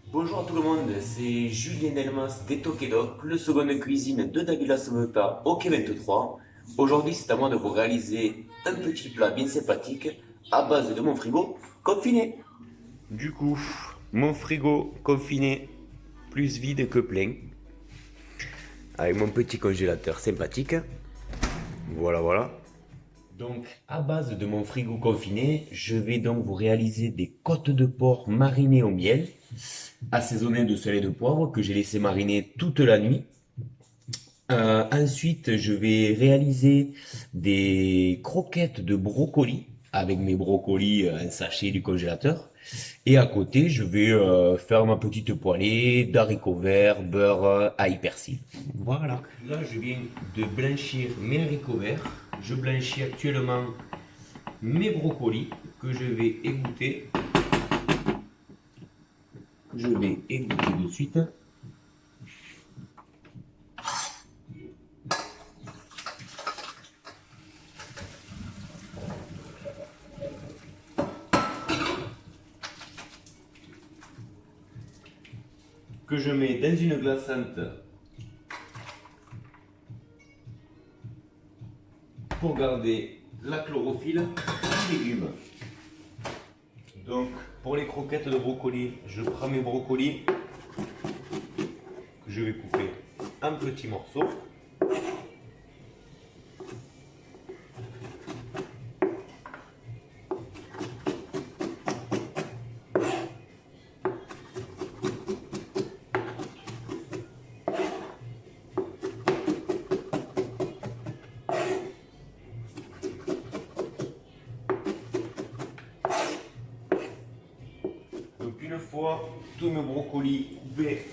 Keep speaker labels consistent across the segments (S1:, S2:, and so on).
S1: Bonjour à tout le monde, c'est Julien Delmas des Tokedoc, le second de cuisine de Davila Someta au Quai 23. Aujourd'hui, c'est à moi de vous réaliser un petit plat bien sympathique à base de mon frigo confiné. Du coup, mon frigo confiné plus vide que plein, avec mon petit congélateur sympathique. Voilà, voilà. Donc, à base de mon frigo confiné, je vais donc vous réaliser des côtes de porc marinées au miel, assaisonnées de sel et de poivre que j'ai laissé mariner toute la nuit. Ensuite, je vais réaliser des croquettes de brocoli avec mes brocolis un sachet du congélateur. Et à côté, je vais faire ma petite poêlée d'haricots verts, beurre, ail, persil. Voilà. Là, je viens de blanchir mes haricots verts. Je blanchis actuellement mes brocolis que je vais égoutter. Je vais égoutter de suite. Que je mets dans une glaçante pour garder la chlorophylle du légume. Donc, pour les croquettes de brocoli, je prends mes brocolis que je vais couper en petits morceaux. Donc, une fois tous mes brocolis coupés,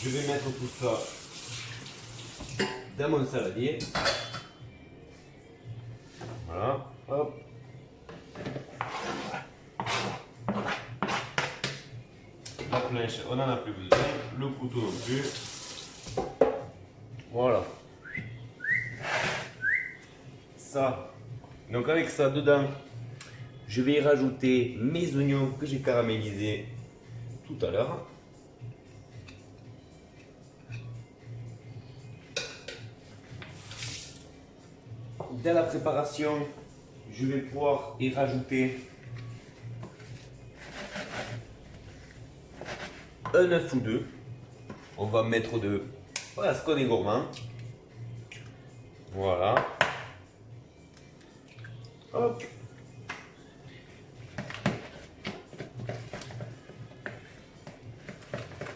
S1: je vais mettre tout ça dans mon saladier. Voilà, hop. La planche, on n'en a plus besoin. Le couteau non plus. Voilà. Ça. Donc avec ça dedans, je vais y rajouter mes oignons que j'ai caramélisés tout à l'heure. Dans la préparation, je vais pouvoir y rajouter un œuf ou deux. On va mettre deux parce qu'on est gourmand. Voilà. Hop.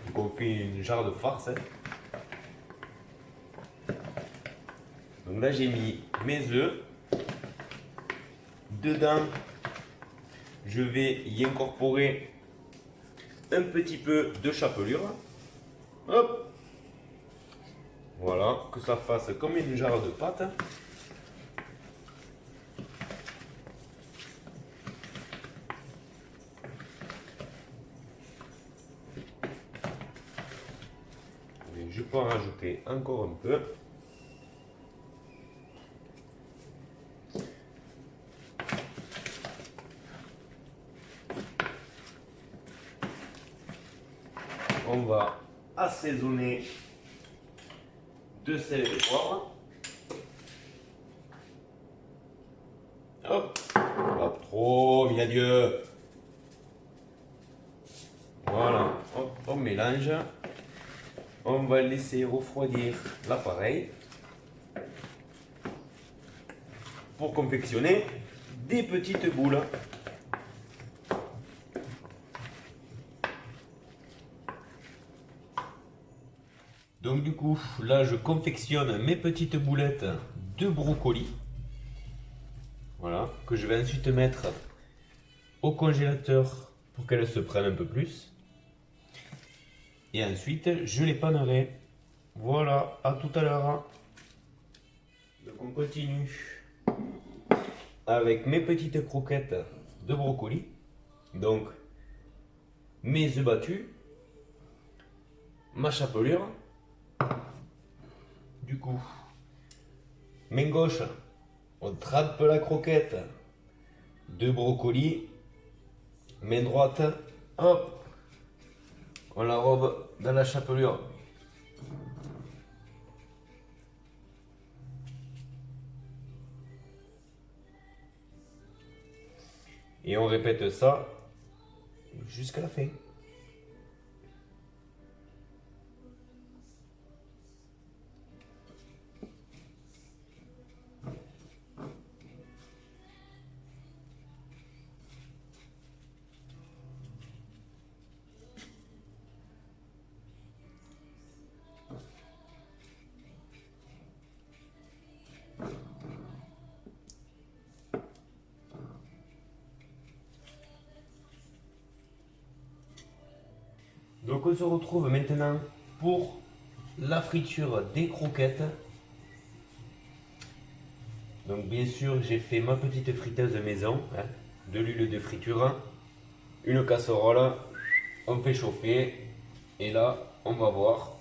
S1: Donc on fait une jarre de farce. Donc là j'ai mis mes œufs. Dedans, je vais y incorporer un petit peu de chapelure. Hop. Voilà, que ça fasse comme une jarre de pâte. Et je peux en rajouter encore un peu. On va assaisonner de sel et de poivre. Hop, pas trop, bien Dieu. Voilà, hop, on mélange. On va laisser refroidir l'appareil pour confectionner des petites boules. Donc du coup, là je confectionne mes petites boulettes de brocoli. Voilà, que je vais ensuite mettre au congélateur pour qu'elles se prennent un peu plus. Et ensuite, je les panerai. Voilà, à tout à l'heure. Donc on continue avec mes petites croquettes de brocoli. Donc, mes œufs battus, ma chapelure. Du coup, main gauche, on trempe la croquette de brocoli Main droite, hop, on l'enrobe dans la chapelure. Et on répète ça jusqu'à la fin. Donc on se retrouve maintenant pour la friture des croquettes. Donc bien sûr j'ai fait ma petite friteuse maison, hein, de l'huile de friture, une casserole, on fait chauffer et là on va voir.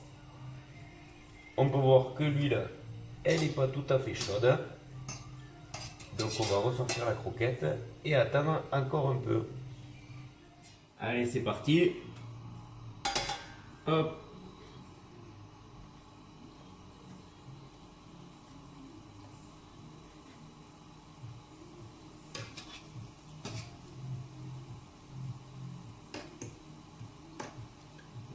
S1: On peut voir que l'huile elle n'est pas tout à fait chaude. Donc on va ressortir la croquette et attendre encore un peu. Allez c'est parti. Hop.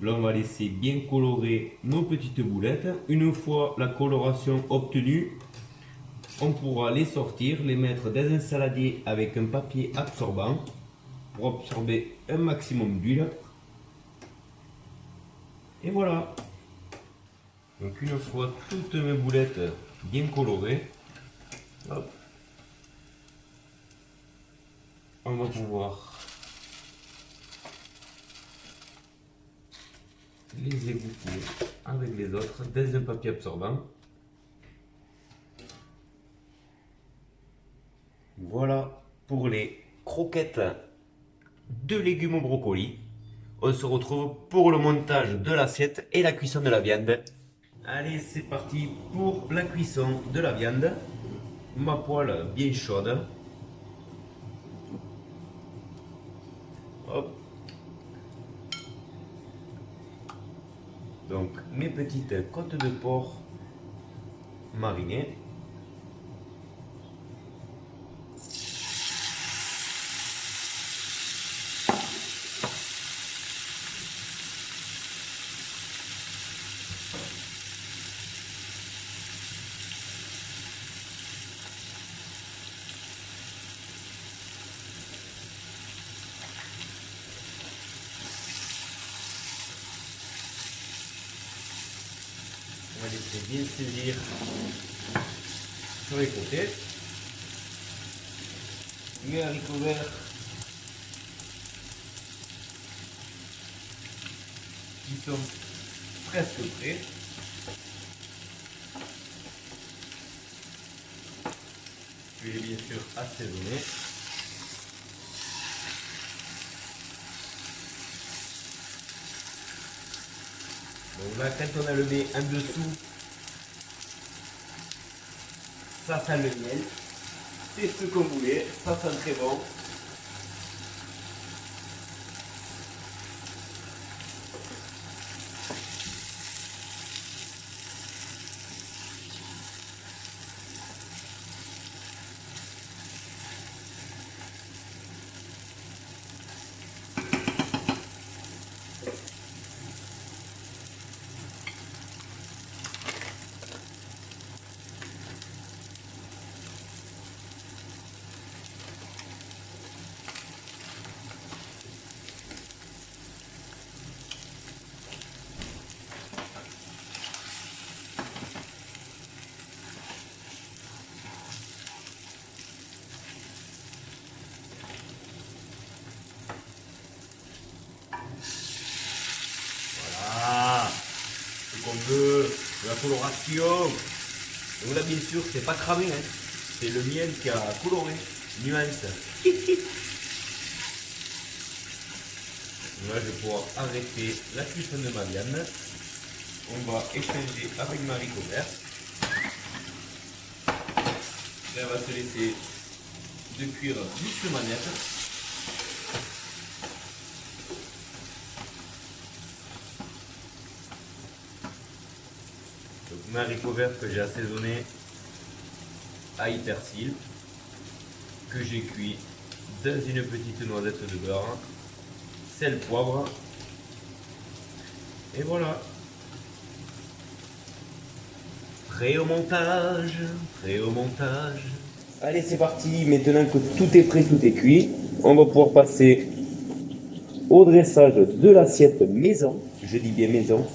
S1: Là, on va laisser bien colorer nos petites boulettes. Une fois la coloration obtenue, on pourra les sortir, les mettre dans un saladier avec un papier absorbant pour absorber un maximum d'huile. Et voilà. Donc une fois toutes mes boulettes bien colorées, hop, on va pouvoir les égoutter avec les autres dans un papier absorbant. Voilà pour les croquettes de légumes au brocoli. On se retrouve pour le montage de l'assiette et la cuisson de la viande. Allez, c'est parti pour la cuisson de la viande. Ma poêle bien chaude. Hop. Donc, mes petites côtes de porc marinées. On va laisser bien saisir sur les côtés. Les haricots verts qui sont presque prêts. Je vais bien sûr assaisonner. Donc là, quand on a le nez en dessous, ça sent le miel. C'est ce qu'on voulait, ça sent très bon. On veut de la coloration. Donc là, bien sûr, c'est pas cramé, hein. C'est le miel qui a coloré. Nuance. Là, je vais pouvoir arrêter la cuisson de ma viande. On va échanger avec ma haricot vert. Là, elle va se laisser de cuire doucement net. Mes haricots verts que j'ai assaisonnés à persil, que j'ai cuit dans une petite noisette de beurre, sel, poivre, et voilà. Prêt au montage, prêt au montage. Allez, c'est parti. Maintenant que tout est prêt, tout est cuit, on va pouvoir passer au dressage de l'assiette maison. Je dis bien maison.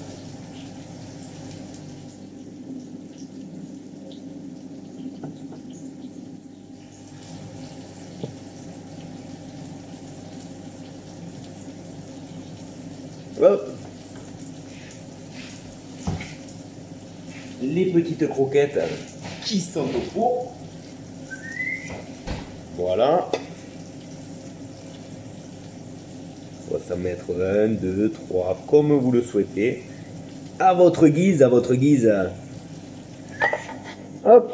S1: Hop. Les petites croquettes qui sont au four. Voilà. On va s'en mettre 1, 2, 3, comme vous le souhaitez. À votre guise, à votre guise. Hop.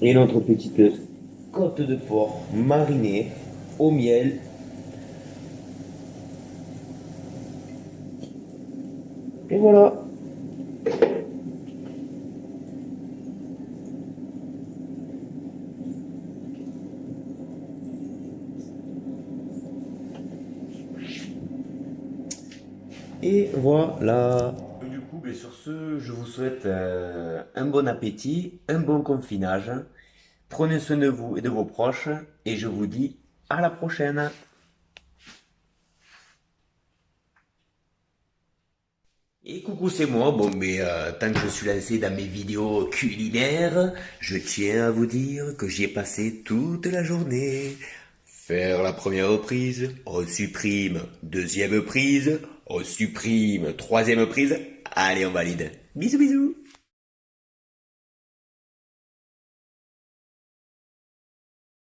S1: Et notre petite côte de porc marinée au miel. Et voilà. Et voilà. Du coup, sur ce, je vous souhaite un bon appétit, un bon confinage. Prenez soin de vous et de vos proches. Et je vous dis à la prochaine. Et coucou, c'est moi. Bon, mais tant que je suis lancé dans mes vidéos culinaires, je tiens à vous dire que j'y ai passé toute la journée. Faire la première prise, on supprime. Deuxième prise, on supprime. Troisième prise, allez, on valide. Bisous, bisous.